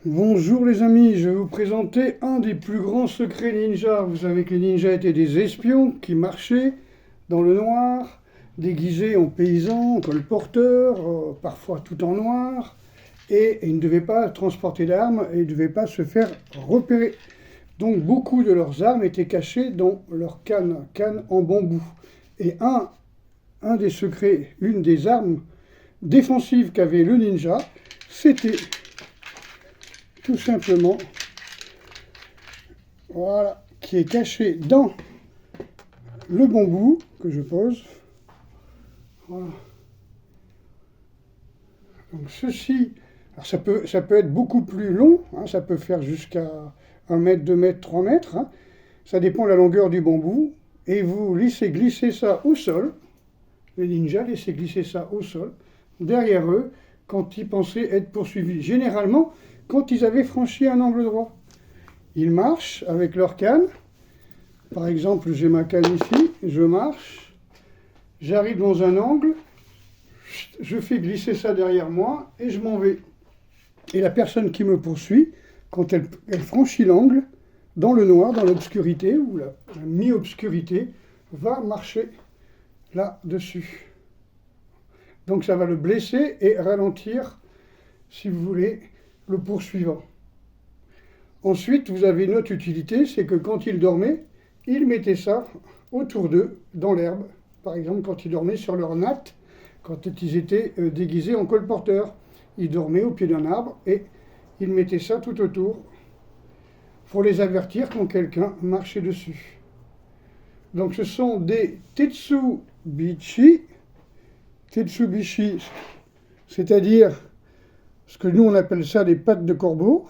Bonjour les amis, je vais vous présenter un des plus grands secrets ninja. Vous savez que les ninjas étaient des espions qui marchaient dans le noir, déguisés en paysans, en colporteurs, parfois tout en noir, et ils ne devaient pas transporter d'armes et ils ne devaient pas se faire repérer. Donc beaucoup de leurs armes étaient cachées dans leur canne en bambou. Et un des secrets, une des armes défensives qu'avait le ninja, c'était tout simplement, voilà, qui est caché dans le bambou que je pose. Voilà. Donc ceci, alors ça peut être beaucoup plus long, hein, ça peut faire jusqu'à 1 mètre, 2 mètres, 3 mètres. Hein. Ça dépend de la longueur du bambou. Et vous laissez glisser ça au sol. Les ninjas laissaient glisser ça au sol, derrière eux, quand ils pensaient être poursuivis. Généralement, quand ils avaient franchi un angle droit. Ils marchent avec leur canne. Par exemple, j'ai ma canne ici, je marche, j'arrive dans un angle, je fais glisser ça derrière moi et je m'en vais. Et la personne qui me poursuit, quand elle franchit l'angle, dans le noir, dans l'obscurité, ou la mi-obscurité, va marcher là-dessus. Donc ça va le blesser et ralentir, si vous voulez, le poursuivant. Ensuite, vous avez une autre utilité, c'est que quand ils dormaient, ils mettaient ça autour d'eux, dans l'herbe. Par exemple, quand ils dormaient sur leur natte, quand ils étaient déguisés en colporteurs. Ils dormaient au pied d'un arbre et ils mettaient ça tout autour pour les avertir quand quelqu'un marchait dessus. Donc ce sont des tetsubishi, c'est-à-dire ce que nous on appelle ça des pattes de corbeau.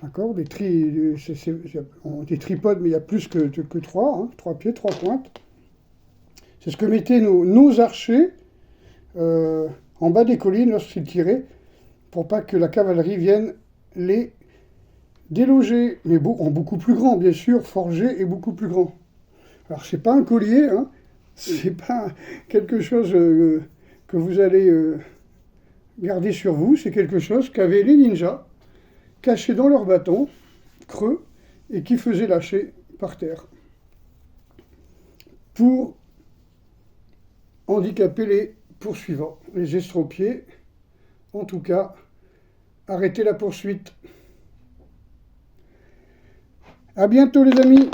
D'accord, des tripodes, mais il y a plus que trois, hein, 3 pieds, 3 pointes. C'est ce que mettaient nos archers en bas des collines lorsqu'ils tiraient, pour pas que la cavalerie vienne les déloger, mais en beaucoup plus grand, bien sûr, forgé et beaucoup plus grand. Alors c'est pas un collier, hein, c'est pas quelque chose que vous allez garder sur vous, c'est quelque chose qu'avaient les ninjas, cachés dans leur bâton, creux, et qui faisaient lâcher par terre, pour handicaper les poursuivants, les estropiés, en tout cas, arrêter la poursuite. À bientôt les amis!